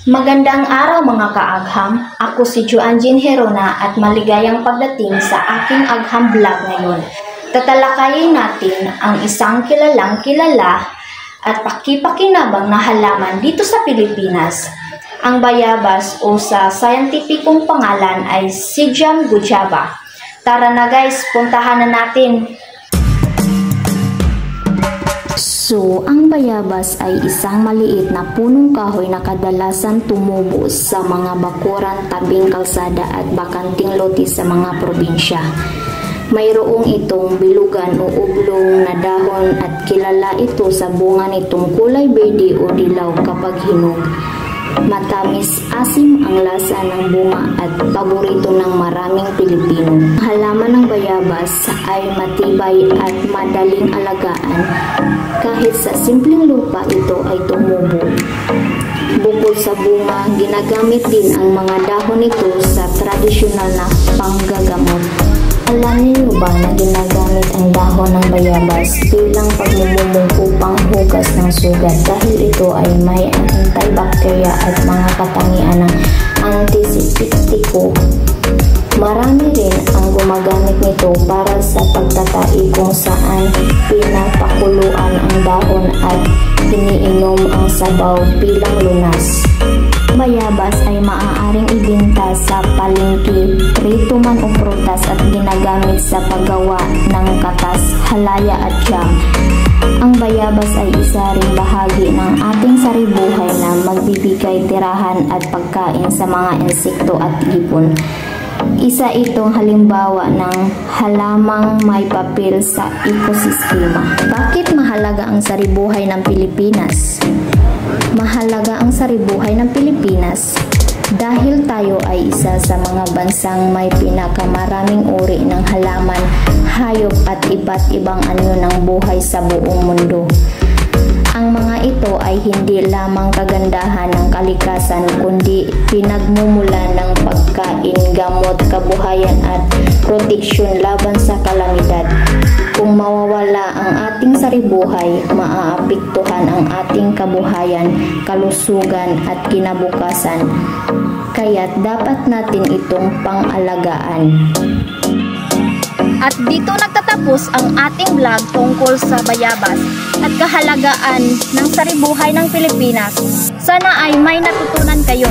Magandang araw mga kaagham, ako si Joanjin Herona at maligayang pagdating sa aking agham vlog ngayon. Tatalakayin natin ang isang kilalang kilala at pakipakinabang na halaman dito sa Pilipinas. Ang bayabas o sa scientificong pangalan ay Psydium gujava. Tara na guys, puntahan na natin. So, ang bayabas ay isang maliit na punong kahoy na kadalasan tumubo sa mga bakuran, tabing kalsada at bakanting lote sa mga probinsya. Mayroong itong bilugan o oblong na dahon at kilala ito sa bunga nitong kulay berde o dilaw kapag hinog. Matamis, asim ang lasa ng bunga at paborito ng maraming Pilipino. Ang halaman ng bayabas ay matibay at madaling alagaan. Kahit sa simpleng lupa ito ay tumubo. Bukod sa bunga, ginagamit din ang mga dahon nito sa tradisyonal na panggagamot. Alam niyo ba na ginagamit ang dahon ng bayabas bilang pagmumulong upang hugas ng sugat dahil ito ay may antibacteria at mga katangian ng antiseptiko. Marami rin ang gumagamit nito para sa pagtatai kung saan pinapakuluan ang dahon at iniinom ang sabaw bilang lunas. Bayabas ay maaaring ibenta sa palengke, prito man o prutas at ginagamit sa paggawa ng katas, halaya at jam. Ang bayabas ay isa ring bahagi ng ating saribuhay na magbibigay tirahan at pagkain sa mga insekto at ibon. Isa itong halimbawa ng halamang may papel sa ekosistema. Bakit mahalaga ang saribuhay ng Pilipinas? Mahalaga ang saribuhay ng Pilipinas dahil tayo ay isa sa mga bansang may pinakamaraming uri ng halaman, hayop at iba't ibang anyo ng buhay sa buong mundo. Ang mga ito ay hindi lamang kagandahan ng kalikasan kundi pinagmumulan ng pagkain, gamot, kabuhayan at proteksyon laban sa kalamidad. Kung mawawala ang ating saribuhay, maaapektuhan ang ating kabuhayan, kalusugan at kinabukasan. Kaya't dapat natin itong pangalagaan. At dito nagtatapos ang ating vlog tungkol sa bayabas at kahalagaan ng saribuhay ng Pilipinas. Sana ay may natutunan kayo.